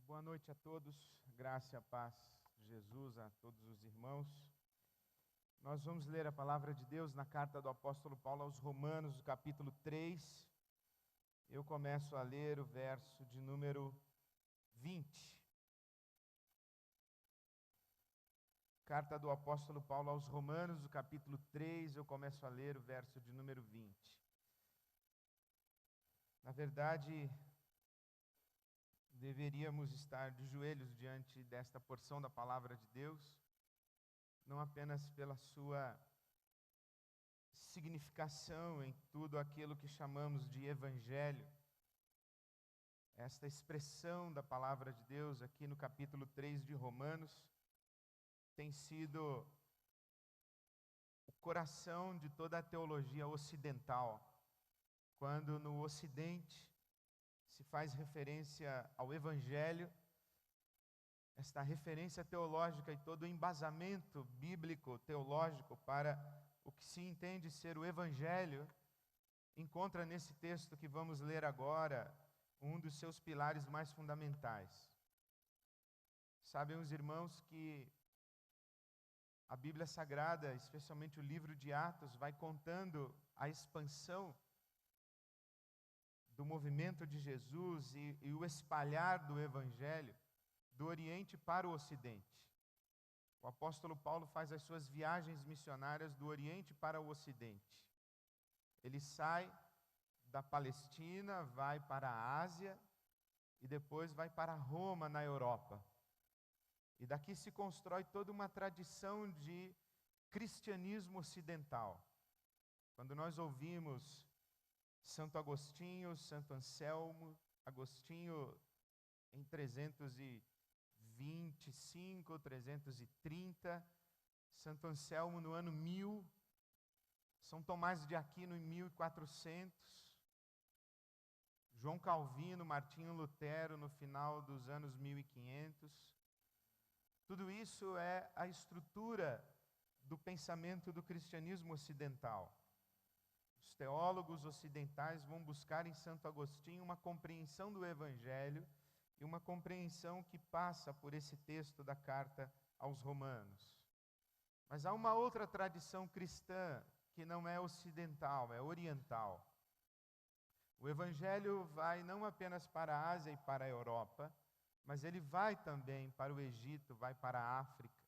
Boa noite a todos, graça e a paz de Jesus a todos os irmãos. Nós vamos ler a palavra de Deus na carta do apóstolo Paulo aos Romanos, capítulo 3. Eu começo a ler o verso de número 20. Carta do apóstolo Paulo aos Romanos, o capítulo 3, eu começo a ler o verso de número 20. Na verdade, deveríamos estar de joelhos diante desta porção da palavra de Deus, não apenas pela sua significação em tudo aquilo que chamamos de evangelho. Esta expressão da palavra de Deus aqui no capítulo 3 de Romanos tem sido o coração de toda a teologia ocidental. Quando no Ocidente se faz referência ao evangelho, esta referência teológica e todo o embasamento bíblico, teológico para o que se entende ser o evangelho, encontra nesse texto que vamos ler agora um dos seus pilares mais fundamentais. Sabem os irmãos que a Bíblia Sagrada, especialmente o livro de Atos, vai contando a expansão do movimento de Jesus e o espalhar do evangelho do Oriente para o Ocidente. O apóstolo Paulo faz as suas viagens missionárias do Oriente para o Ocidente. Ele sai da Palestina, vai para a Ásia e depois vai para Roma, na Europa. E daqui se constrói toda uma tradição de cristianismo ocidental. Quando nós ouvimos Santo Agostinho, Santo Anselmo, Agostinho em 325, 330, Santo Anselmo no ano 1000, São Tomás de Aquino em 1400, João Calvino, Martinho Lutero no final dos anos 1500. Tudo isso é a estrutura do pensamento do cristianismo ocidental. Os teólogos ocidentais vão buscar em Santo Agostinho uma compreensão do Evangelho e uma compreensão que passa por esse texto da carta aos Romanos. Mas há uma outra tradição cristã que não é ocidental, é oriental. O Evangelho vai não apenas para a Ásia e para a Europa, mas ele vai também para o Egito, vai para a África.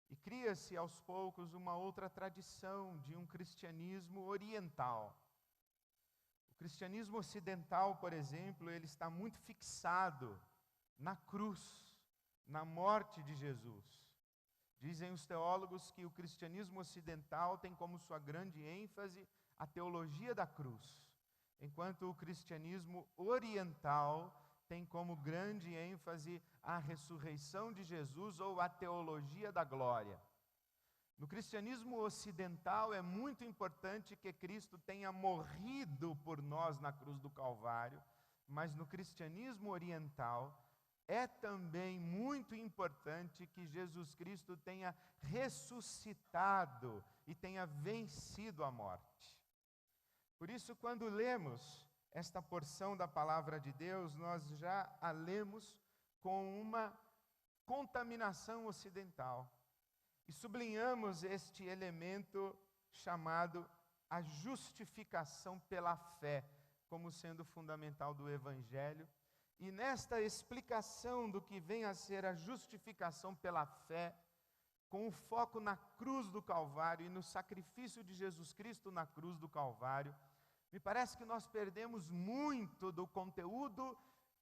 E cria-se aos poucos uma outra tradição de um cristianismo oriental. O cristianismo ocidental, por exemplo, ele está muito fixado na cruz, na morte de Jesus. Dizem os teólogos que o cristianismo ocidental tem como sua grande ênfase a teologia da cruz, enquanto o cristianismo oriental tem como grande ênfase a ressurreição de Jesus ou a teologia da glória. No cristianismo ocidental é muito importante que Cristo tenha morrido por nós na cruz do Calvário, mas no cristianismo oriental é também muito importante que Jesus Cristo tenha ressuscitado e tenha vencido a morte. Por isso, quando lemos esta porção da palavra de Deus, nós já a lemos com uma contaminação ocidental. E sublinhamos este elemento chamado a justificação pela fé, como sendo fundamental do Evangelho. E nesta explicação do que vem a ser a justificação pela fé, com o foco na cruz do Calvário e no sacrifício de Jesus Cristo na cruz do Calvário, me parece que nós perdemos muito do conteúdo,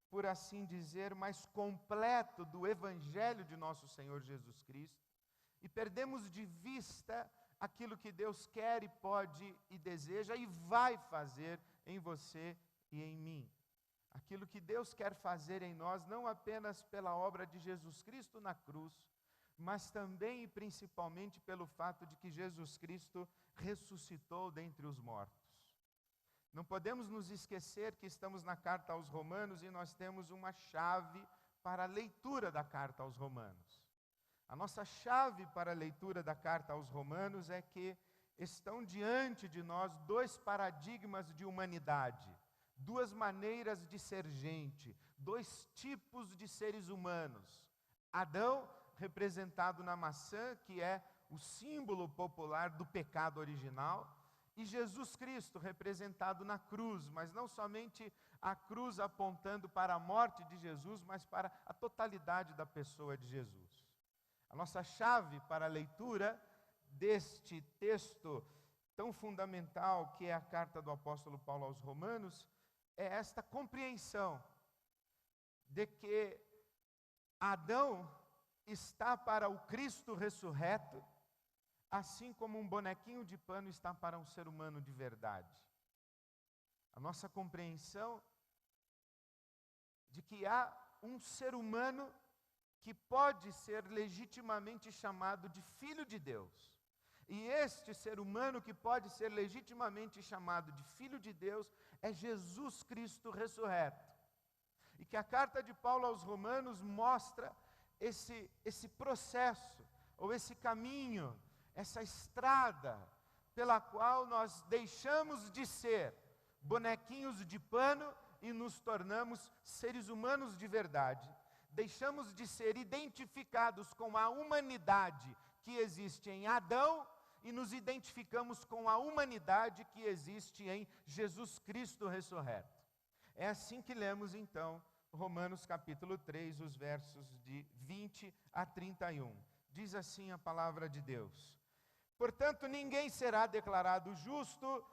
por assim dizer, mais completo do Evangelho de nosso Senhor Jesus Cristo, e perdemos de vista aquilo que Deus quer e pode e deseja e vai fazer em você e em mim. Aquilo que Deus quer fazer em nós, não apenas pela obra de Jesus Cristo na cruz, mas também e principalmente pelo fato de que Jesus Cristo ressuscitou dentre os mortos. Não podemos nos esquecer que estamos na carta aos Romanos e nós temos uma chave para a leitura da carta aos Romanos. A nossa chave para a leitura da carta aos Romanos é que estão diante de nós dois paradigmas de humanidade. duas maneiras de ser gente, dois tipos de seres humanos. Adão, representado na maçã, que é o símbolo popular do pecado original, e Jesus Cristo, representado na cruz, mas não somente a cruz apontando para a morte de Jesus, mas para a totalidade da pessoa de Jesus. A nossa chave para a leitura deste texto tão fundamental, que é a carta do apóstolo Paulo aos Romanos, é esta compreensão de que Adão está para o Cristo ressurreto, assim como um bonequinho de pano está para um ser humano de verdade. A nossa compreensão de que há um ser humano que pode ser legitimamente chamado de filho de Deus. E este ser humano que pode ser legitimamente chamado de filho de Deus é Jesus Cristo ressurreto. E que a carta de Paulo aos Romanos mostra esse processo, ou esse caminho, essa estrada pela qual nós deixamos de ser bonequinhos de pano e nos tornamos seres humanos de verdade. Deixamos de ser identificados com a humanidade que existe em Adão e nos identificamos com a humanidade que existe em Jesus Cristo ressurreto. É assim que lemos então Romanos capítulo 3, os versos de 20 a 31. Diz assim a palavra de Deus: portanto, ninguém será declarado justo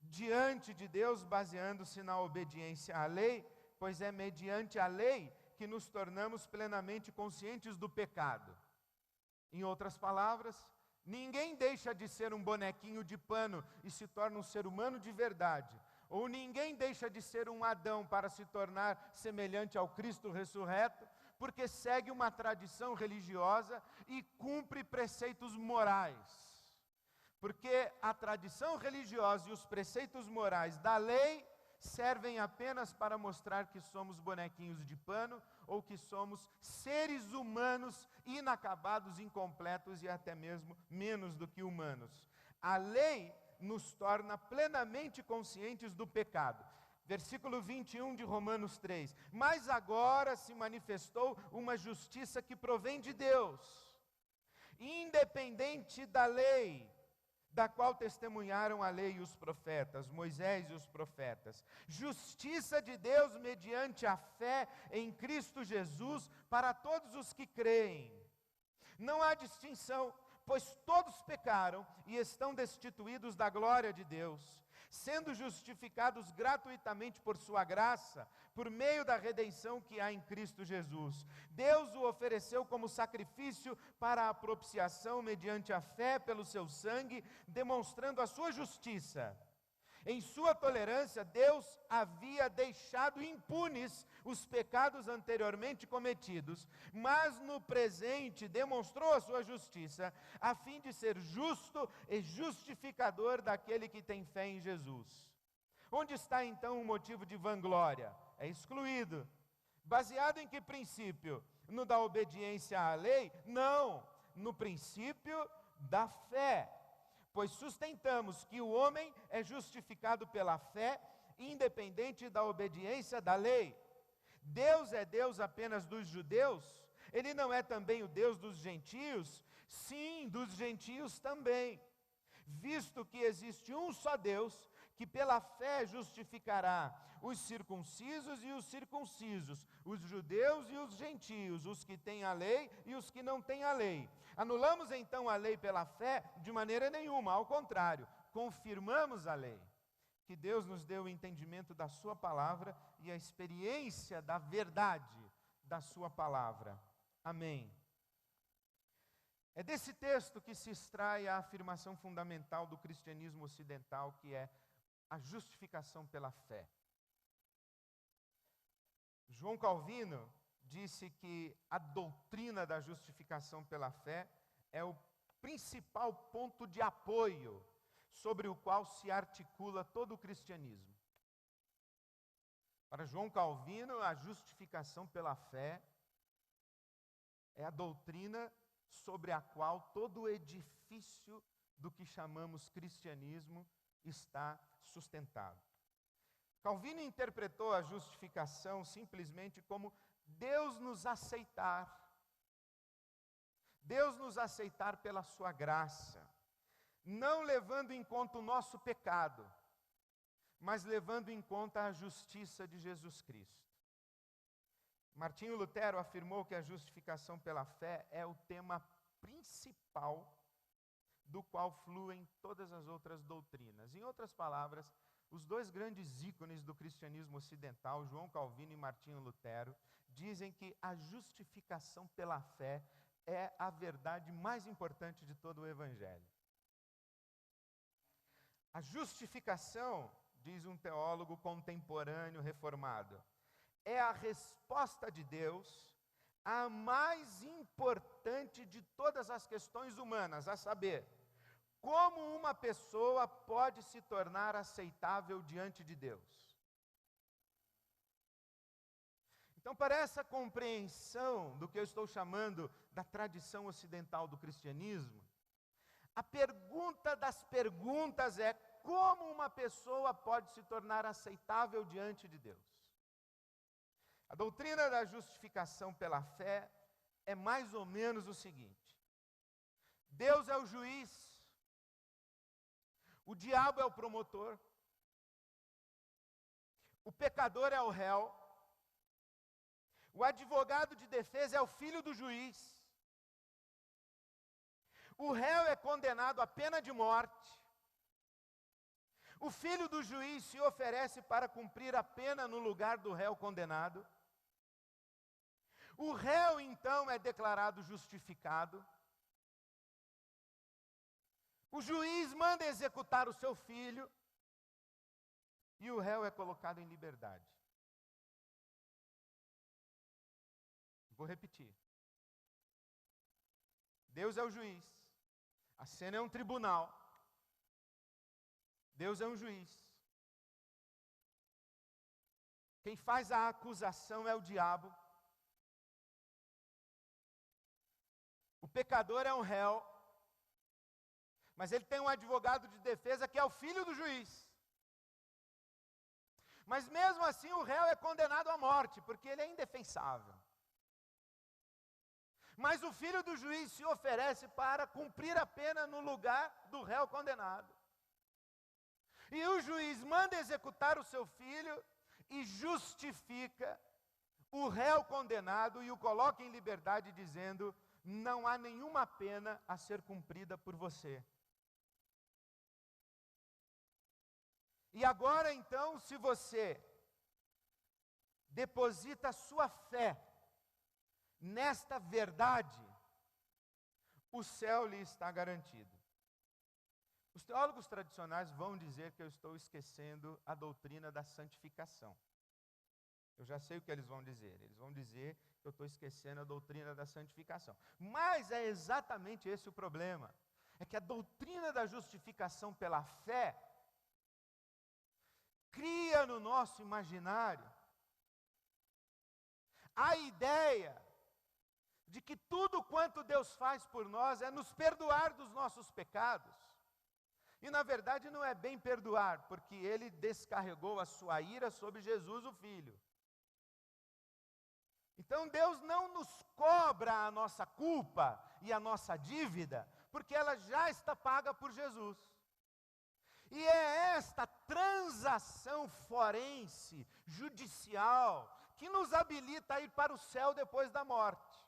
diante de Deus baseando-se na obediência à lei, pois é mediante a lei que nos tornamos plenamente conscientes do pecado. Em outras palavras, ninguém deixa de ser um bonequinho de pano e se torna um ser humano de verdade. Ou ninguém deixa de ser um Adão para se tornar semelhante ao Cristo ressurreto, porque segue uma tradição religiosa e cumpre preceitos morais. Porque a tradição religiosa e os preceitos morais da lei servem apenas para mostrar que somos bonequinhos de pano ou que somos seres humanos inacabados, incompletos e até mesmo menos do que humanos. A lei nos torna plenamente conscientes do pecado. Versículo 21 de Romanos 3. Mas agora se manifestou uma justiça que provém de Deus, independente da lei, da qual testemunharam a lei e os profetas, Moisés e os profetas. Justiça de Deus mediante a fé em Cristo Jesus para todos os que creem. Não há distinção, pois todos pecaram e estão destituídos da glória de Deus, sendo justificados gratuitamente por sua graça, por meio da redenção que há em Cristo Jesus. Deus o ofereceu como sacrifício para a propiciação mediante a fé pelo seu sangue, demonstrando a sua justiça. Em sua tolerância, Deus havia deixado impunes os pecados anteriormente cometidos, mas no presente demonstrou a sua justiça, a fim de ser justo e justificador daquele que tem fé em Jesus. Onde está então o motivo de vanglória? É excluído. Baseado em que princípio? No da obediência à lei? Não, no princípio da fé. Pois sustentamos que o homem é justificado pela fé, independente da obediência da lei. Deus é Deus apenas dos judeus? Ele não é também o Deus dos gentios? Sim, dos gentios também. Visto que existe um só Deus, que pela fé justificará os circuncisos e os circuncisos, os judeus e os gentios, os que têm a lei e os que não têm a lei. Anulamos então a lei pela fé? De maneira nenhuma, ao contrário, confirmamos a lei. Que Deus nos dê o entendimento da sua palavra e a experiência da verdade da sua palavra. Amém. É desse texto que se extrai a afirmação fundamental do cristianismo ocidental, que é a justificação pela fé. João Calvino disse que a doutrina da justificação pela fé é o principal ponto de apoio sobre o qual se articula todo o cristianismo. Para João Calvino, a justificação pela fé é a doutrina sobre a qual todo o edifício do que chamamos cristianismo está sustentado. Calvino interpretou a justificação simplesmente como Deus nos aceitar. Deus nos aceitar pela sua graça, não levando em conta o nosso pecado, mas levando em conta a justiça de Jesus Cristo. Martinho Lutero afirmou que a justificação pela fé é o tema principal do qual fluem todas as outras doutrinas. Em outras palavras, os dois grandes ícones do cristianismo ocidental, João Calvino e Martinho Lutero, dizem que a justificação pela fé é a verdade mais importante de todo o Evangelho. A justificação, diz um teólogo contemporâneo reformado, é a resposta de Deus à mais importante de todas as questões humanas, a saber, como uma pessoa pode se tornar aceitável diante de Deus. Então, para essa compreensão do que eu estou chamando da tradição ocidental do cristianismo, a pergunta das perguntas é: como uma pessoa pode se tornar aceitável diante de Deus? A doutrina da justificação pela fé é mais ou menos o seguinte: Deus é o juiz, o diabo é o promotor, o pecador é o réu, o advogado de defesa é o filho do juiz, o réu é condenado à pena de morte, o filho do juiz se oferece para cumprir a pena no lugar do réu condenado, o réu então é declarado justificado, o juiz manda executar o seu filho e o réu é colocado em liberdade. Vou repetir. Deus é o juiz, a cena é um tribunal, Deus é um juiz. Quem faz a acusação é o diabo. O pecador é um réu, mas ele tem um advogado de defesa que é o filho do juiz. Mas mesmo assim o réu é condenado à morte, porque ele é indefensável. Mas o filho do juiz se oferece para cumprir a pena no lugar do réu condenado. E o juiz manda executar o seu filho e justifica o réu condenado e o coloca em liberdade, dizendo: não há nenhuma pena a ser cumprida por você. E agora então, se você deposita sua fé nesta verdade, o céu lhe está garantido. Os teólogos tradicionais vão dizer que eu estou esquecendo a doutrina da santificação. Eu já sei o que eles vão dizer. Eles vão dizer que eu estou esquecendo a doutrina da santificação. Mas é exatamente esse o problema. É que a doutrina da justificação pela fé cria no nosso imaginário a ideia de que tudo quanto Deus faz por nós é nos perdoar dos nossos pecados. E na verdade não é bem perdoar, porque Ele descarregou a sua ira sobre Jesus, o Filho. Então Deus não nos cobra a nossa culpa e a nossa dívida, porque ela já está paga por Jesus. E é esta transação forense, judicial, que nos habilita a ir para o céu depois da morte.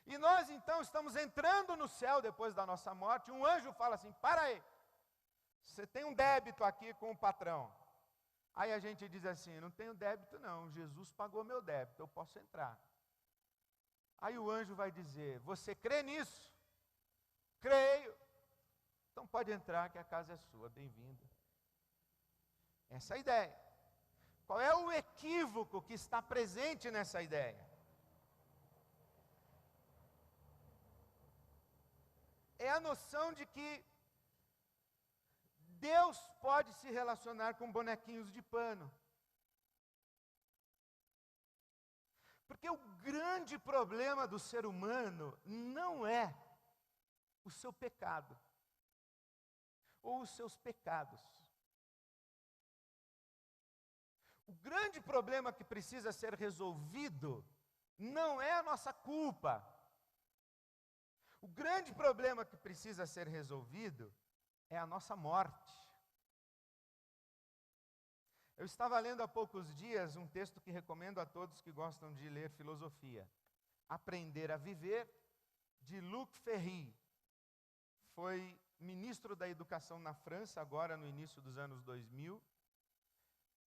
E nós então estamos entrando no céu depois da nossa morte, um anjo fala assim: para aí, você tem um débito aqui com o patrão. Aí a gente diz assim: não tenho débito não, Jesus pagou meu débito, eu posso entrar. Aí o anjo vai dizer: você crê nisso? Creio. Então pode entrar que a casa é sua, bem-vindo. Essa é a ideia. Qual é o equívoco que está presente nessa ideia? É a noção de que Deus pode se relacionar com bonequinhos de pano. Porque o grande problema do ser humano não é o seu pecado, ou os seus pecados. O grande problema que precisa ser resolvido não é a nossa culpa. O grande problema que precisa ser resolvido é a nossa morte. Eu estava lendo há poucos dias um texto que recomendo a todos que gostam de ler filosofia. Aprender a Viver, de Luc Ferry. Foi ministro da Educação na França, agora no início dos anos 2000.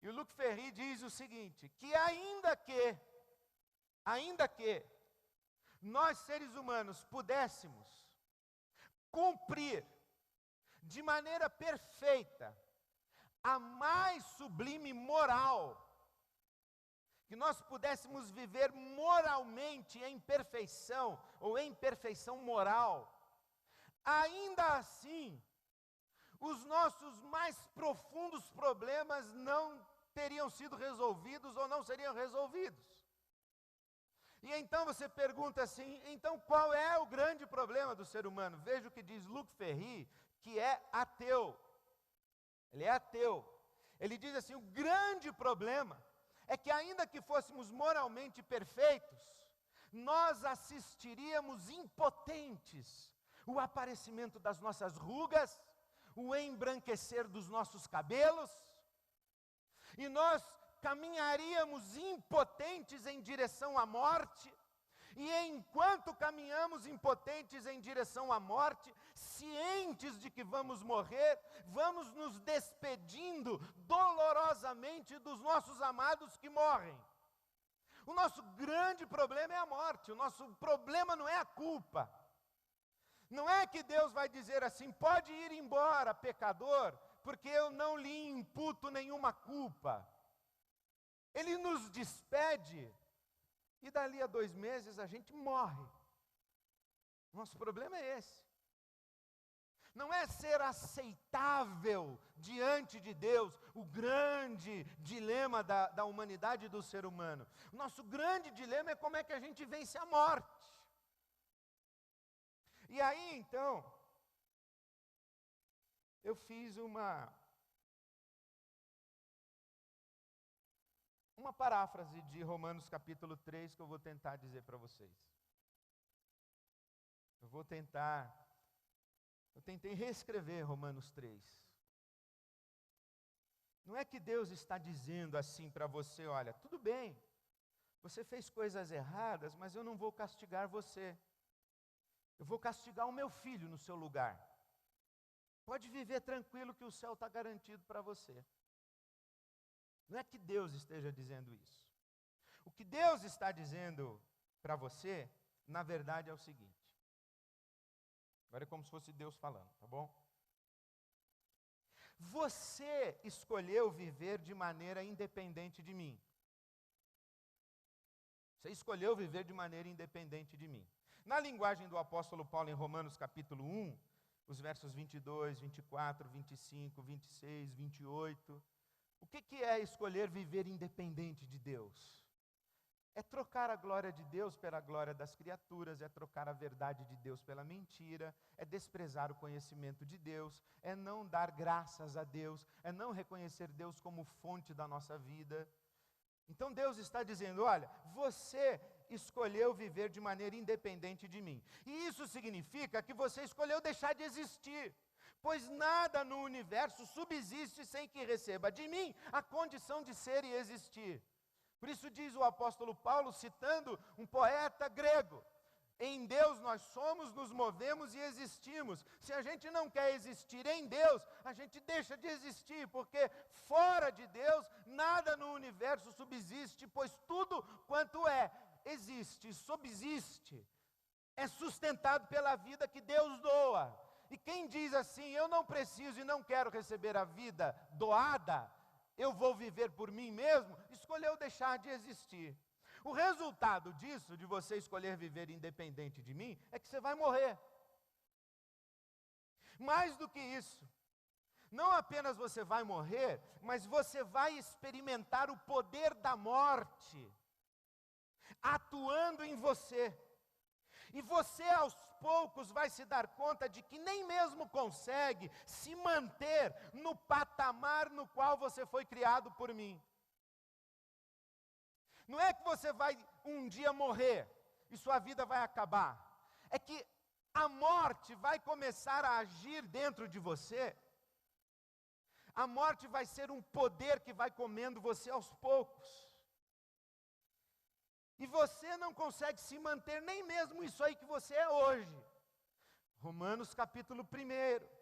E o Luc Ferry diz o seguinte, que ainda que nós seres humanos pudéssemos cumprir de maneira perfeita a mais sublime moral, que nós pudéssemos viver moralmente em perfeição, ou em perfeição moral, ainda assim, os nossos mais profundos problemas não teriam sido resolvidos ou não seriam resolvidos. E então você pergunta assim, então qual é o grande problema do ser humano? Veja o que diz Luc Ferry, que é ateu. Ele é ateu. Ele diz assim, o grande problema é que ainda que fôssemos moralmente perfeitos, nós assistiríamos impotentes o aparecimento das nossas rugas, o embranquecer dos nossos cabelos, e nós caminharíamos impotentes em direção à morte, e enquanto caminhamos impotentes em direção à morte, cientes de que vamos morrer, vamos nos despedindo dolorosamente dos nossos amados que morrem. O nosso grande problema é a morte, o nosso problema não é a culpa. Não é que Deus vai dizer assim, pode ir embora, pecador, porque eu não lhe imputo nenhuma culpa. Ele nos despede, e dali a 2 meses a gente morre. Nosso problema é esse. Não é ser aceitável diante de Deus, o grande dilema da humanidade e do ser humano. O nosso grande dilema é como é que a gente vence a morte. E aí, então, eu fiz uma paráfrase de Romanos capítulo 3 que eu vou tentar dizer para vocês. Eu tentei reescrever Romanos 3. Não é que Deus está dizendo assim para você, olha, tudo bem, você fez coisas erradas, mas eu não vou castigar você. Eu vou castigar o meu filho no seu lugar. Pode viver tranquilo que o céu está garantido para você. Não é que Deus esteja dizendo isso. O que Deus está dizendo para você, na verdade, é o seguinte. Agora é como se fosse Deus falando, tá bom? Você escolheu viver de maneira independente de mim. Você escolheu viver de maneira independente de mim. Na linguagem do apóstolo Paulo em Romanos capítulo 1, os versos 22, 24, 25, 26, 28, o que é escolher viver independente de Deus? É trocar a glória de Deus pela glória das criaturas, é trocar a verdade de Deus pela mentira, é desprezar o conhecimento de Deus, é não dar graças a Deus, é não reconhecer Deus como fonte da nossa vida. Então Deus está dizendo, olha, você escolheu viver de maneira independente de mim. E isso significa que você escolheu deixar de existir. Pois nada no universo subsiste sem que receba de mim a condição de ser e existir. Por isso diz o apóstolo Paulo, citando um poeta grego, em Deus nós somos, nos movemos e existimos. Se a gente não quer existir em Deus, a gente deixa de existir, porque fora de Deus, nada no universo subsiste, pois tudo quanto é, existe, subsiste, é sustentado pela vida que Deus doa. E quem diz assim, eu não preciso e não quero receber a vida doada, eu vou viver por mim mesmo, escolheu deixar de existir. O resultado disso, de você escolher viver independente de mim, é que você vai morrer. Mais do que isso, não apenas você vai morrer, mas você vai experimentar o poder da morte atuando em você. E você aos poucos vai se dar conta de que nem mesmo consegue se manter no patamar no qual você foi criado por mim. Não é que você vai um dia morrer e sua vida vai acabar. É que a morte vai começar a agir dentro de você. A morte vai ser um poder que vai comendo você aos poucos. E você não consegue se manter nem mesmo isso aí que você é hoje. Romanos capítulo 1.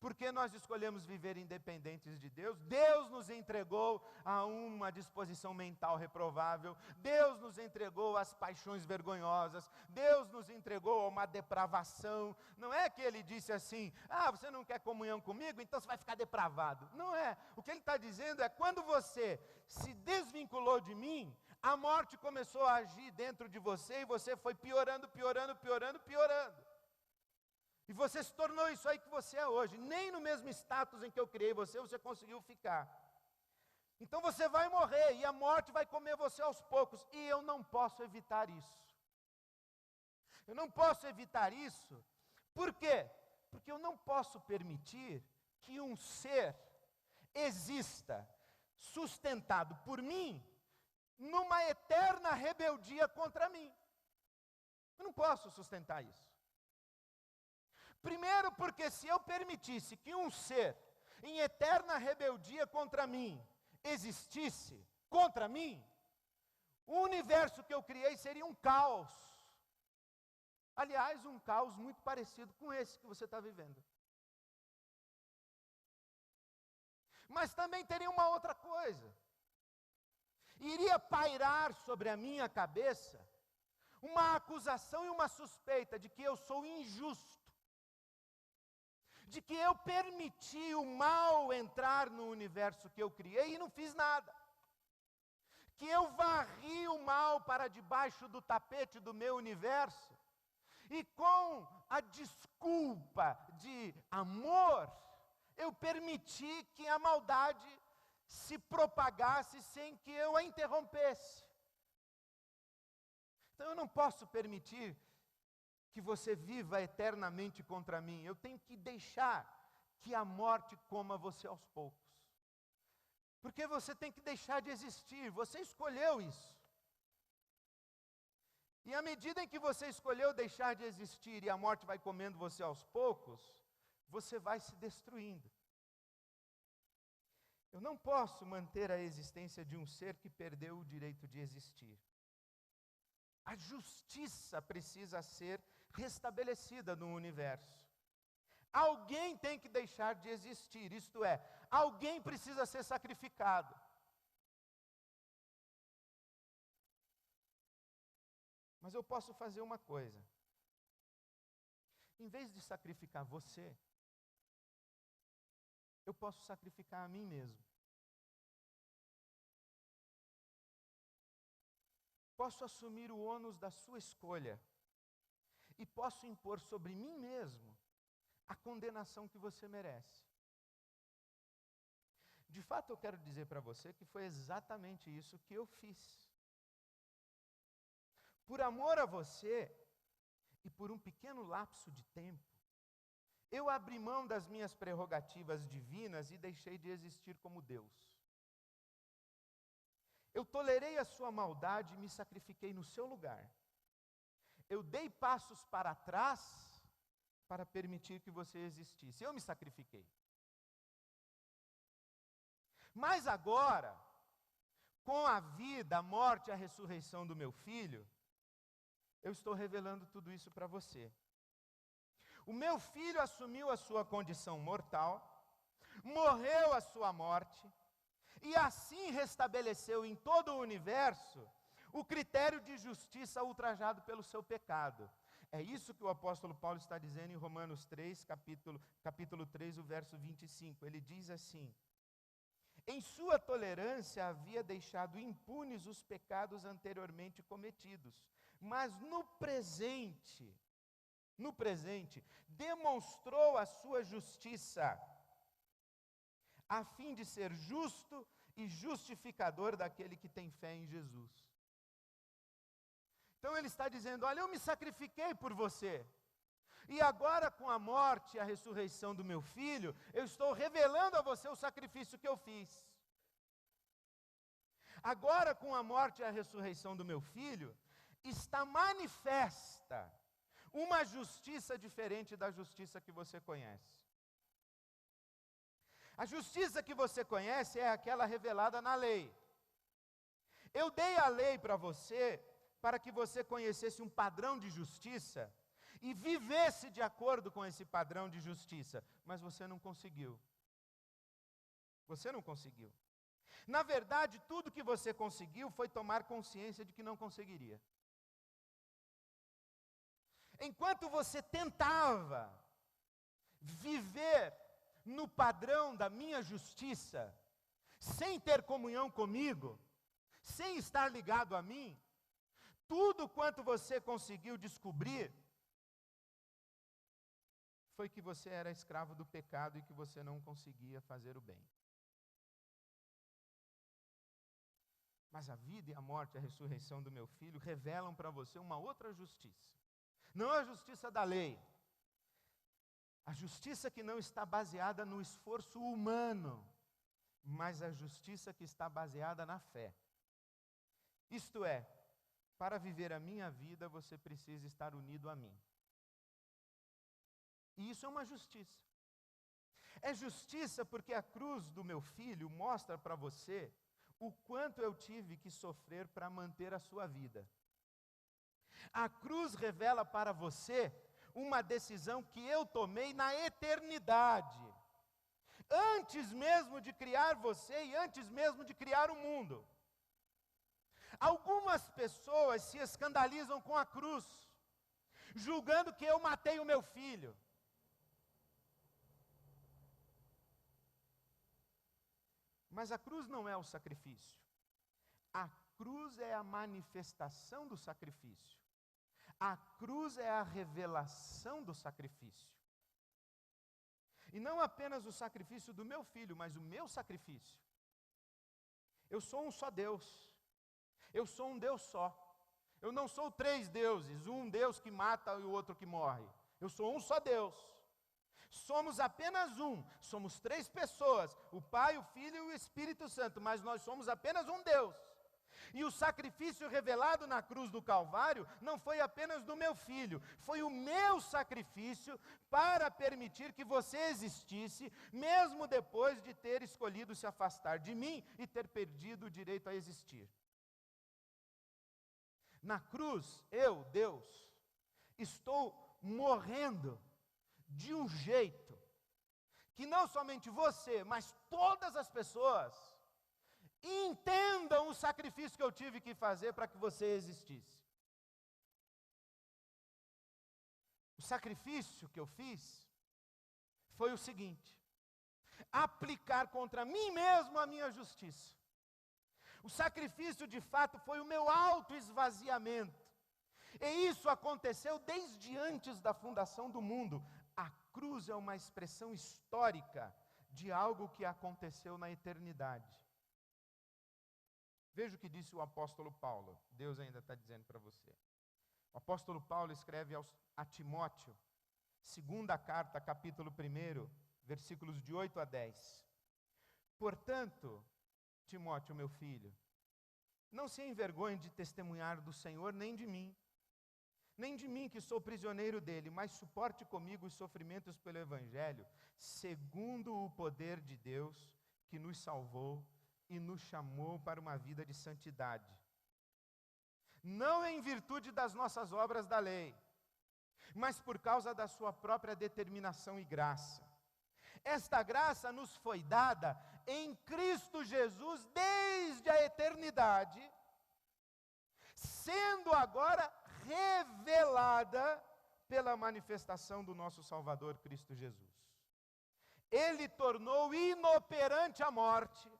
Porque nós escolhemos viver independentes de Deus, Deus nos entregou a uma disposição mental reprovável, Deus nos entregou às paixões vergonhosas, Deus nos entregou a uma depravação. Não é que Ele disse assim, você não quer comunhão comigo, então você vai ficar depravado. Não é. O que Ele está dizendo é, quando você se desvinculou de mim, a morte começou a agir dentro de você e você foi piorando. E você se tornou isso aí que você é hoje. Nem no mesmo status em que eu criei você, você conseguiu ficar. Então você vai morrer e a morte vai comer você aos poucos. E eu não posso evitar isso. Eu não posso evitar isso. Por quê? Porque eu não posso permitir que um ser exista sustentado por mim numa eterna rebeldia contra mim. Eu não posso sustentar isso. Primeiro, porque se eu permitisse que um ser em eterna rebeldia contra mim existisse contra mim, o universo que eu criei seria um caos. Aliás, um caos muito parecido com esse que você está vivendo. Mas também teria uma outra coisa. Iria pairar sobre a minha cabeça uma acusação e uma suspeita de que eu sou injusto, de que eu permiti o mal entrar no universo que eu criei e não fiz nada, que eu varri o mal para debaixo do tapete do meu universo, e com a desculpa de amor, eu permiti que a maldade se propagasse sem que eu a interrompesse. Então eu não posso permitir que você viva eternamente contra mim. Eu tenho que deixar que a morte coma você aos poucos. Porque você tem que deixar de existir, você escolheu isso. E à medida em que você escolheu deixar de existir e a morte vai comendo você aos poucos, você vai se destruindo. Eu não posso manter a existência de um ser que perdeu o direito de existir. A justiça precisa ser restabelecida no universo. Alguém tem que deixar de existir, isto é, alguém precisa ser sacrificado. Mas eu posso fazer uma coisa. Em vez de sacrificar você, eu posso sacrificar a mim mesmo. Posso assumir o ônus da sua escolha. E posso impor sobre mim mesmo a condenação que você merece. De fato, eu quero dizer para você que foi exatamente isso que eu fiz. Por amor a você, e por um pequeno lapso de tempo, eu abri mão das minhas prerrogativas divinas e deixei de existir como Deus. Eu tolerei a sua maldade e me sacrifiquei no seu lugar. Eu dei passos para trás para permitir que você existisse. Eu me sacrifiquei. Mas agora, com a vida, a morte e a ressurreição do meu filho, eu estou revelando tudo isso para você. O meu filho assumiu a sua condição mortal, morreu a sua morte, e assim restabeleceu em todo o universo o critério de justiça ultrajado pelo seu pecado. É isso que o apóstolo Paulo está dizendo em Romanos 3, capítulo 3, o verso 25. Ele diz assim: em sua tolerância havia deixado impunes os pecados anteriormente cometidos, mas no presente, demonstrou a sua justiça, a fim de ser justo e justificador daquele que tem fé em Jesus. Então ele está dizendo, olha, eu me sacrifiquei por você, e agora com a morte e a ressurreição do meu filho, eu estou revelando a você o sacrifício que eu fiz. Agora, com a morte e a ressurreição do meu filho, está manifesta uma justiça diferente da justiça que você conhece. A justiça que você conhece é aquela revelada na lei. Eu dei a lei para você, para que você conhecesse um padrão de justiça e vivesse de acordo com esse padrão de justiça, mas você não conseguiu. Você não conseguiu. Na verdade, tudo que você conseguiu foi tomar consciência de que não conseguiria. Enquanto você tentava viver no padrão da minha justiça, sem ter comunhão comigo, sem estar ligado a mim, tudo quanto você conseguiu descobrir foi que você era escravo do pecado e que você não conseguia fazer o bem. Mas a vida e a morte e a ressurreição do meu filho revelam para você uma outra justiça. Não a justiça da lei. A justiça que não está baseada no esforço humano, mas a justiça que está baseada na fé. Isto é, para viver a minha vida, você precisa estar unido a mim. E isso é uma justiça. É justiça porque a cruz do meu filho mostra para você o quanto eu tive que sofrer para manter a sua vida. A cruz revela para você uma decisão que eu tomei na eternidade, antes mesmo de criar você e antes mesmo de criar o mundo. Algumas pessoas se escandalizam com a cruz, julgando que eu matei o meu filho. Mas a cruz não é o sacrifício. A cruz é a manifestação do sacrifício. A cruz é a revelação do sacrifício. E não apenas o sacrifício do meu filho, mas o meu sacrifício. Eu sou um só Deus. Eu sou um Deus só. Eu não sou três deuses, um Deus que mata e o outro que morre. Eu sou um só Deus. Somos apenas um, somos três pessoas, o Pai, o Filho e o Espírito Santo, mas nós somos apenas um Deus. E o sacrifício revelado na cruz do Calvário não foi apenas do meu filho, foi o meu sacrifício para permitir que você existisse, mesmo depois de ter escolhido se afastar de mim e ter perdido o direito a existir. Na cruz, eu, Deus, estou morrendo de um jeito que não somente você, mas todas as pessoas entendam o sacrifício que eu tive que fazer para que você existisse. O sacrifício que eu fiz foi o seguinte: aplicar contra mim mesmo a minha justiça. O sacrifício de fato foi o meu autoesvaziamento. E isso aconteceu desde antes da fundação do mundo. A cruz é uma expressão histórica de algo que aconteceu na eternidade. Veja o que disse o apóstolo Paulo. Deus ainda está dizendo para você. O apóstolo Paulo escreve a Timóteo, segunda carta, capítulo 1, versículos de 8 a 10. Portanto, Timóteo, meu filho, não se envergonhe de testemunhar do Senhor, nem de mim que sou prisioneiro dele, mas suporte comigo os sofrimentos pelo Evangelho, segundo o poder de Deus que nos salvou e nos chamou para uma vida de santidade. Não em virtude das nossas obras da lei, mas por causa da sua própria determinação e graça. Esta graça nos foi dada em Cristo Jesus desde a eternidade, sendo agora revelada pela manifestação do nosso Salvador Cristo Jesus. Ele tornou inoperante a morte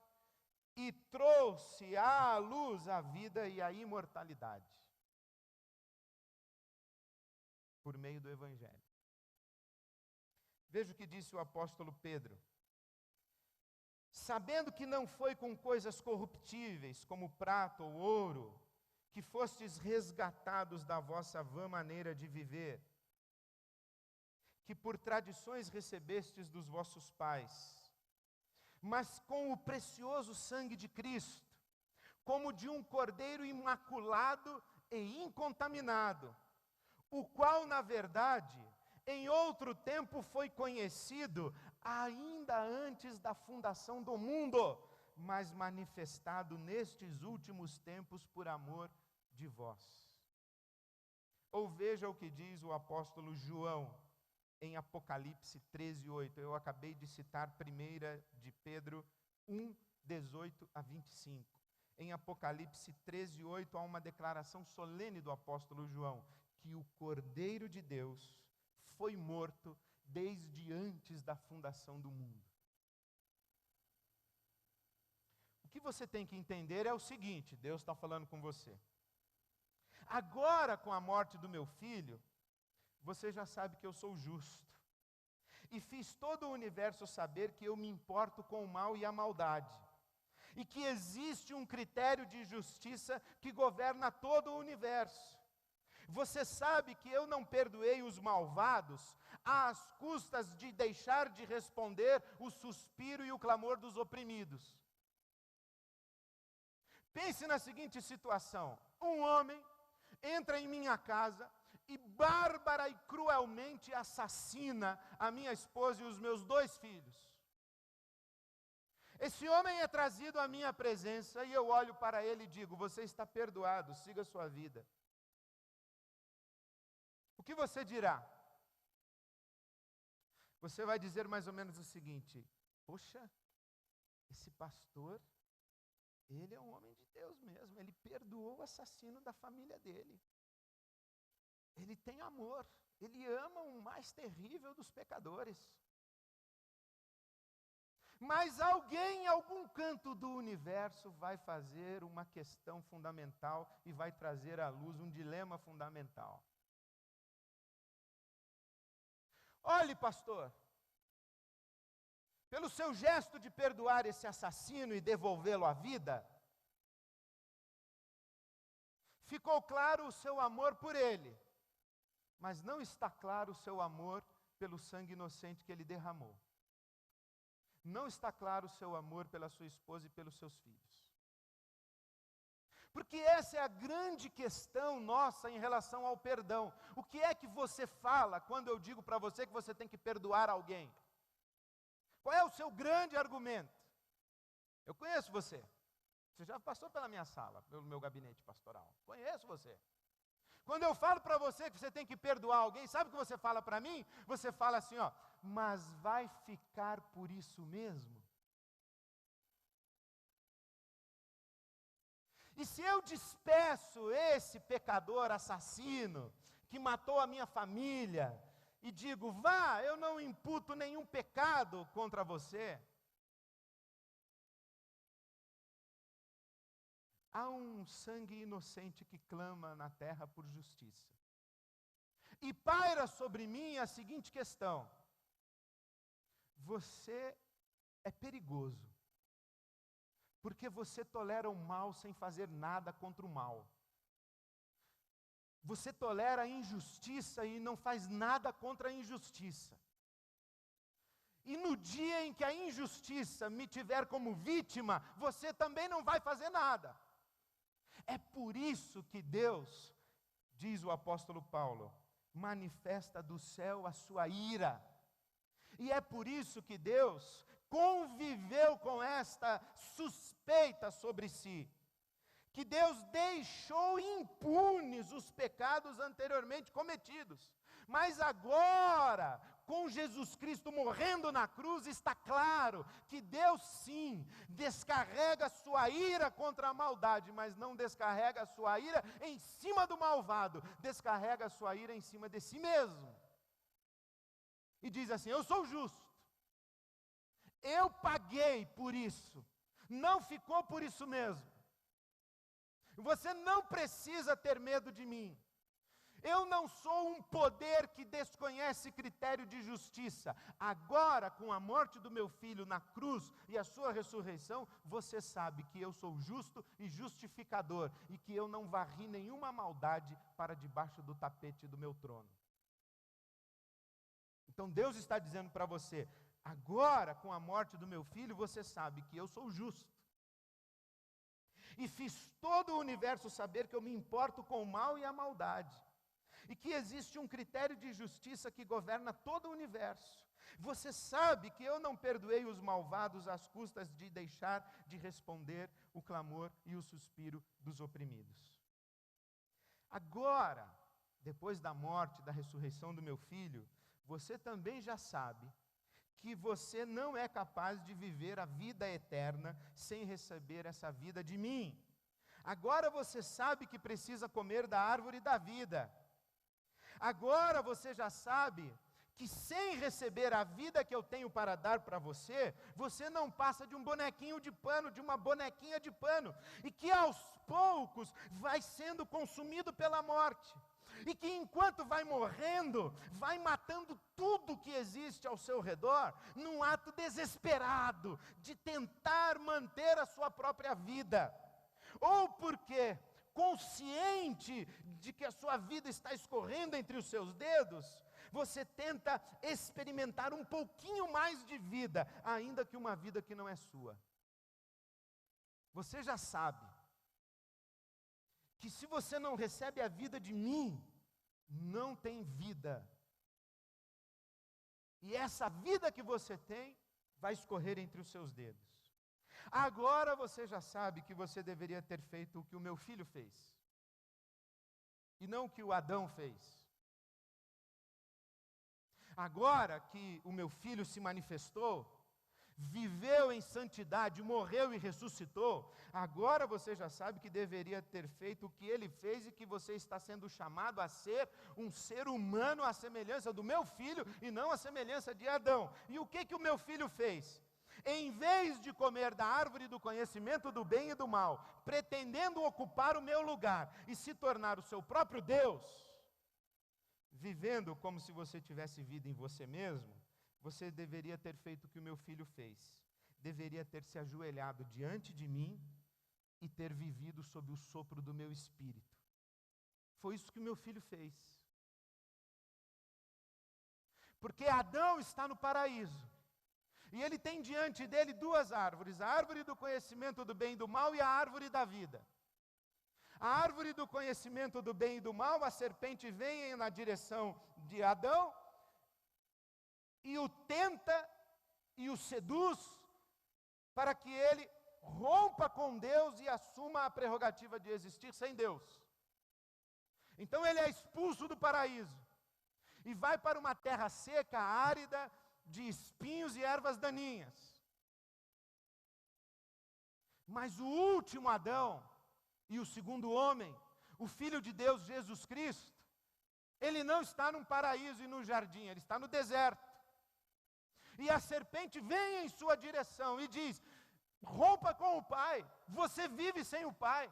e trouxe à luz a vida e a imortalidade por meio do Evangelho. Veja o que disse o apóstolo Pedro. Sabendo que não foi com coisas corruptíveis, como prata ou ouro, que fostes resgatados da vossa vã maneira de viver, que por tradições recebestes dos vossos pais, mas com o precioso sangue de Cristo, como de um cordeiro imaculado e incontaminado, o qual, na verdade, em outro tempo foi conhecido, ainda antes da fundação do mundo, mas manifestado nestes últimos tempos por amor de vós. Ou veja o que diz o apóstolo João em Apocalipse 13:8. Eu acabei de citar 1 de Pedro 1:18 a 25. Em Apocalipse 13:8 há uma declaração solene do apóstolo João, que o Cordeiro de Deus foi morto desde antes da fundação do mundo. O que você tem que entender é o seguinte: Deus está falando com você. Agora, com a morte do meu filho, você já sabe que eu sou justo. E fiz todo o universo saber que eu me importo com o mal e a maldade. E que existe um critério de justiça que governa todo o universo. Você sabe que eu não perdoei os malvados às custas de deixar de responder o suspiro e o clamor dos oprimidos. Pense na seguinte situação: um homem entra em minha casa e bárbara e cruelmente assassina a minha esposa e os meus 2 filhos. Esse homem é trazido à minha presença e eu olho para ele e digo: você está perdoado, siga a sua vida. O que você dirá? Você vai dizer mais ou menos o seguinte: poxa, esse pastor, ele é um homem de Deus mesmo, ele perdoou o assassino da família dele. Ele tem amor, ele ama o mais terrível dos pecadores. Mas alguém em algum canto do universo vai fazer uma questão fundamental e vai trazer à luz um dilema fundamental. Olhe, pastor, pelo seu gesto de perdoar esse assassino e devolvê-lo à vida, ficou claro o seu amor por ele, mas não está claro o seu amor pelo sangue inocente que ele derramou. Não está claro o seu amor pela sua esposa e pelos seus filhos. Porque essa é a grande questão nossa em relação ao perdão. O que é que você fala quando eu digo para você que você tem que perdoar alguém? Qual é o seu grande argumento? Eu conheço você. Você já passou pela minha sala, pelo meu gabinete pastoral. Conheço você. Quando eu falo para você que você tem que perdoar alguém, sabe o que você fala para mim? Você fala assim, ó: mas vai ficar por isso mesmo? E se eu despeço esse pecador assassino, que matou a minha família, e digo: vá, eu não imputo nenhum pecado contra você. Há um sangue inocente que clama na terra por justiça. E paira sobre mim a seguinte questão: você é perigoso, porque você tolera o mal sem fazer nada contra o mal. Você tolera a injustiça e não faz nada contra a injustiça. E no dia em que a injustiça me tiver como vítima, você também não vai fazer nada. É por isso que Deus, diz o apóstolo Paulo, manifesta do céu a sua ira. E é por isso que Deus conviveu com esta suspeita sobre si. Que Deus deixou impunes os pecados anteriormente cometidos. Mas agora, com Jesus Cristo morrendo na cruz, está claro que Deus sim descarrega a sua ira contra a maldade, mas não descarrega a sua ira em cima do malvado, descarrega a sua ira em cima de si mesmo. E diz assim: eu sou justo, eu paguei por isso, não ficou por isso mesmo. Você não precisa ter medo de mim. Eu não sou um poder que desconhece critério de justiça. Agora, com a morte do meu filho na cruz e a sua ressurreição, você sabe que eu sou justo e justificador, e que eu não varri nenhuma maldade para debaixo do tapete do meu trono. Então Deus está dizendo para você: agora, com a morte do meu filho, você sabe que eu sou justo. e fiz todo o universo saber que eu me importo com o mal e a maldade, e que existe um critério de justiça que governa todo o universo. Você sabe que eu não perdoei os malvados às custas de deixar de responder o clamor e o suspiro dos oprimidos. Agora, depois da morte e da ressurreição do meu filho, você também já sabe que você não é capaz de viver a vida eterna sem receber essa vida de mim. Agora você sabe que precisa comer da árvore da vida. Agora você já sabe que sem receber a vida que eu tenho para dar para você, você não passa de um bonequinho de pano, de uma bonequinha de pano, e que aos poucos vai sendo consumido pela morte, e que enquanto vai morrendo, vai matando tudo que existe ao seu redor, num ato desesperado de tentar manter a sua própria vida, ou porque, consciente de que a sua vida está escorrendo entre os seus dedos, você tenta experimentar um pouquinho mais de vida, ainda que uma vida que não é sua. Você já sabe que se você não recebe a vida de mim, não tem vida. E essa vida que você tem, vai escorrer entre os seus dedos. Agora você já sabe que você deveria ter feito o que o meu filho fez, e não o que o Adão fez. Agora que o meu filho se manifestou, viveu em santidade, morreu e ressuscitou, agora você já sabe que deveria ter feito o que ele fez e que você está sendo chamado a ser um ser humano à semelhança do meu filho e não à semelhança de Adão. E o que o meu filho fez? Em vez de comer da árvore do conhecimento do bem e do mal, pretendendo ocupar o meu lugar e se tornar o seu próprio Deus, vivendo como se você tivesse vida em você mesmo, você deveria ter feito o que o meu filho fez. Deveria ter se ajoelhado diante de mim e ter vivido sob o sopro do meu espírito. Foi isso que o meu filho fez. Porque Adão está no paraíso, e ele tem diante dele duas árvores, a árvore do conhecimento do bem e do mal e a árvore da vida. A árvore do conhecimento do bem e do mal, a serpente vem na direção de Adão, e o tenta e o seduz, para que ele rompa com Deus e assuma a prerrogativa de existir sem Deus. Então ele é expulso do paraíso, e vai para uma terra seca, árida, de espinhos e ervas daninhas. Mas o último Adão, e o segundo homem, o Filho de Deus, Jesus Cristo, ele não está num paraíso e num jardim, ele está no deserto. E a serpente vem em sua direção e diz: rompa com o Pai, você vive sem o Pai.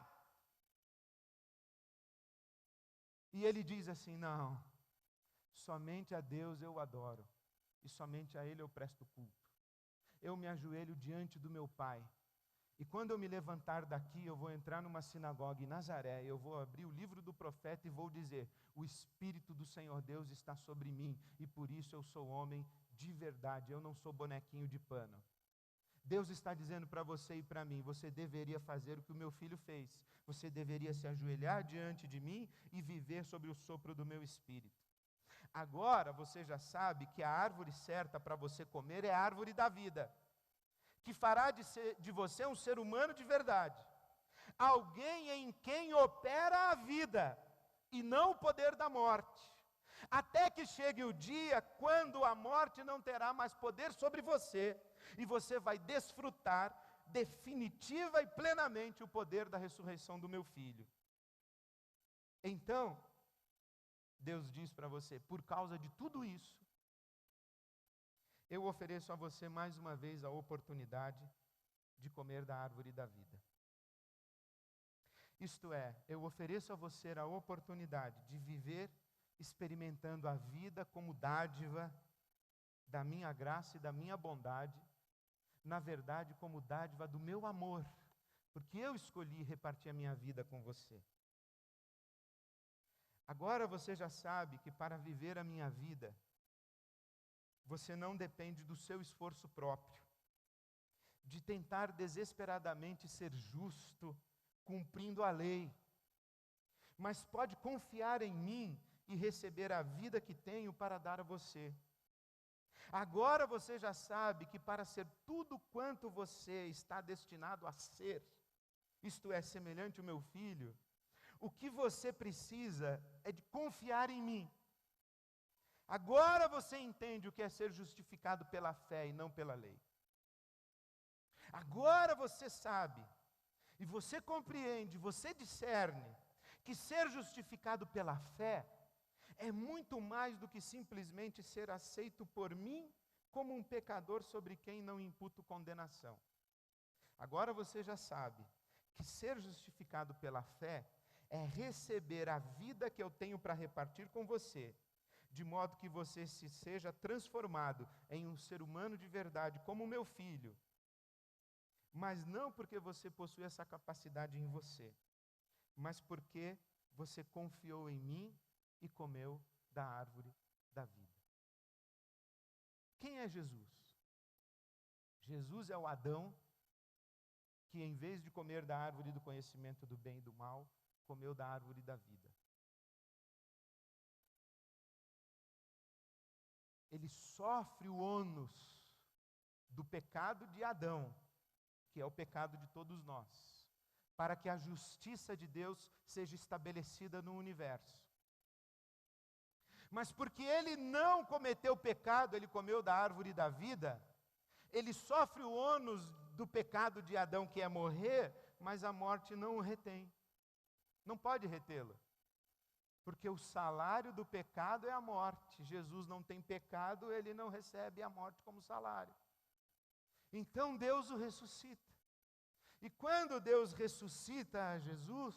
E ele diz assim: não, somente a Deus eu adoro, e somente a Ele eu presto culto. Eu me ajoelho diante do meu Pai. E quando eu me levantar daqui, eu vou entrar numa sinagoga em Nazaré, eu vou abrir o livro do profeta e vou dizer: o Espírito do Senhor Deus está sobre mim, e por isso eu sou homem de verdade, eu não sou bonequinho de pano. Deus está dizendo para você e para mim: você deveria fazer o que o meu filho fez, você deveria se ajoelhar diante de mim e viver sobre o sopro do meu Espírito. Agora você já sabe que a árvore certa para você comer é a árvore da vida, que fará de você um ser humano de verdade, alguém em quem opera a vida, e não o poder da morte, até que chegue o dia quando a morte não terá mais poder sobre você, e você vai desfrutar definitiva e plenamente o poder da ressurreição do meu filho. Então, Deus diz para você: por causa de tudo isso, eu ofereço a você mais uma vez a oportunidade de comer da árvore da vida. Isto é, eu ofereço a você a oportunidade de viver experimentando a vida como dádiva da minha graça e da minha bondade, na verdade como dádiva do meu amor, porque eu escolhi repartir a minha vida com você. Agora você já sabe que para viver a minha vida, você não depende do seu esforço próprio, de tentar desesperadamente ser justo cumprindo a lei, mas pode confiar em mim e receber a vida que tenho para dar a você. Agora você já sabe que para ser tudo quanto você está destinado a ser, isto é, semelhante ao meu filho, o que você precisa é de confiar em mim. Agora você entende o que é ser justificado pela fé e não pela lei. Agora você sabe, e você compreende, você discerne, que ser justificado pela fé é muito mais do que simplesmente ser aceito por mim como um pecador sobre quem não imputo condenação. Agora você já sabe que ser justificado pela fé é receber a vida que eu tenho para repartir com você, de modo que você se seja transformado em um ser humano de verdade, como meu filho, mas não porque você possui essa capacidade em você, mas porque você confiou em mim e comeu da árvore da vida. Quem é Jesus? Jesus é o Adão que, em vez de comer da árvore do conhecimento do bem e do mal, comeu da árvore da vida. Ele sofre o ônus do pecado de Adão, que é o pecado de todos nós, para que a justiça de Deus seja estabelecida no universo. Mas porque ele não cometeu pecado, ele comeu da árvore da vida, ele sofre o ônus do pecado de Adão, que é morrer, mas a morte não o retém. Não pode retê-lo. Porque o salário do pecado é a morte. Jesus não tem pecado, ele não recebe a morte como salário. Então Deus o ressuscita. E quando Deus ressuscita a Jesus,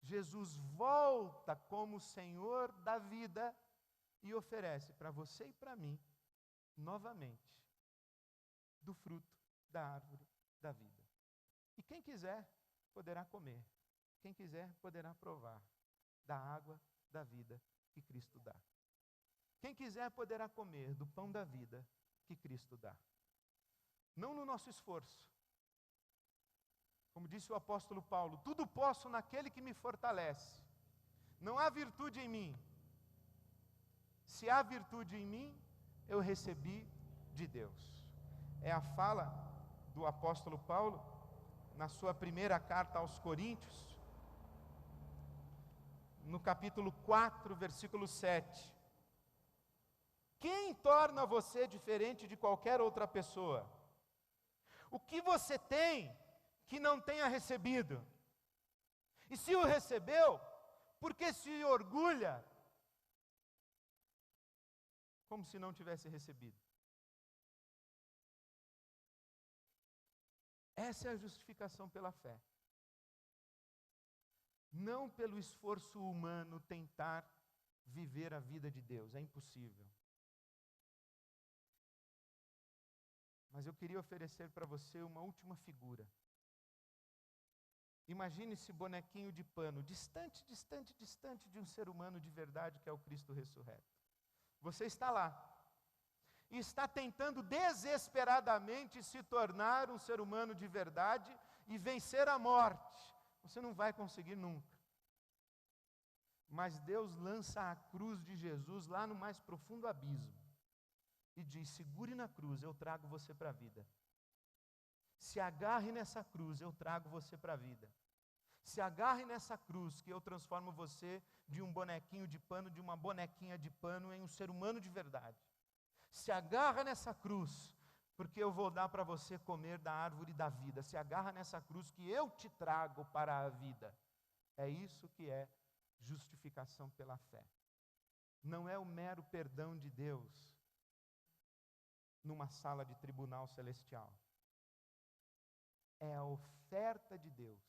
Jesus volta como Senhor da vida e oferece para você e para mim, novamente, do fruto da árvore da vida. E quem quiser, poderá comer. Quem quiser, poderá provar da água da vida que Cristo dá. Quem quiser, poderá comer do pão da vida que Cristo dá. Não no nosso esforço. Como disse o apóstolo Paulo, tudo posso naquele que me fortalece. Não há virtude em mim. Se há virtude em mim, eu recebi de Deus. É a fala do apóstolo Paulo na sua primeira carta aos Coríntios, no capítulo 4, versículo 7. Quem torna você diferente de qualquer outra pessoa? O que você tem que não tenha recebido? E se o recebeu, por que se orgulha como se não tivesse recebido? Essa é a justificação pela fé. Não pelo esforço humano tentar viver a vida de Deus, é impossível. Mas eu queria oferecer para você uma última figura. Imagine esse bonequinho de pano, distante, distante, distante de um ser humano de verdade que é o Cristo ressurreto. Você está lá e está tentando desesperadamente se tornar um ser humano de verdade e vencer a morte. Você não vai conseguir nunca. Mas Deus lança a cruz de Jesus lá no mais profundo abismo e diz: segure na cruz, eu trago você para a vida. Se agarre nessa cruz, eu trago você para a vida. Se agarre nessa cruz, que eu transformo você de um bonequinho de pano, de uma bonequinha de pano, em um ser humano de verdade. Se agarra nessa cruz, porque eu vou dar para você comer da árvore da vida. Se agarra nessa cruz que eu te trago para a vida. É isso que é justificação pela fé. Não é o mero perdão de Deus numa sala de tribunal celestial. É a oferta de Deus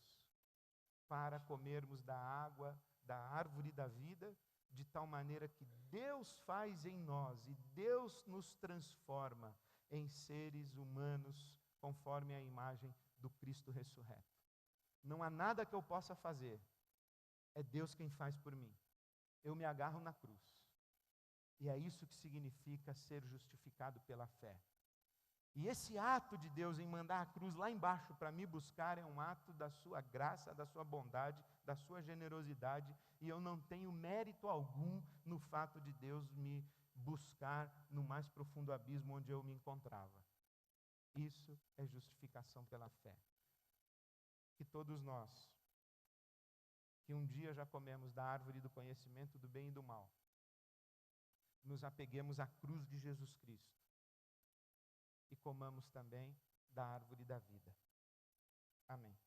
para comermos da água, da árvore da vida, de tal maneira que Deus faz em nós e Deus nos transforma em seres humanos conforme a imagem do Cristo ressurreto. Não há nada que eu possa fazer, é Deus quem faz por mim. Eu me agarro na cruz. E é isso que significa ser justificado pela fé. E esse ato de Deus em mandar a cruz lá embaixo para me buscar é um ato da sua graça, da sua bondade, da sua generosidade, e eu não tenho mérito algum no fato de Deus me buscar no mais profundo abismo onde eu me encontrava. Isso é justificação pela fé. Que todos nós, que um dia já comemos da árvore do conhecimento do bem e do mal, nos apeguemos à cruz de Jesus Cristo e comamos também da árvore da vida. Amém.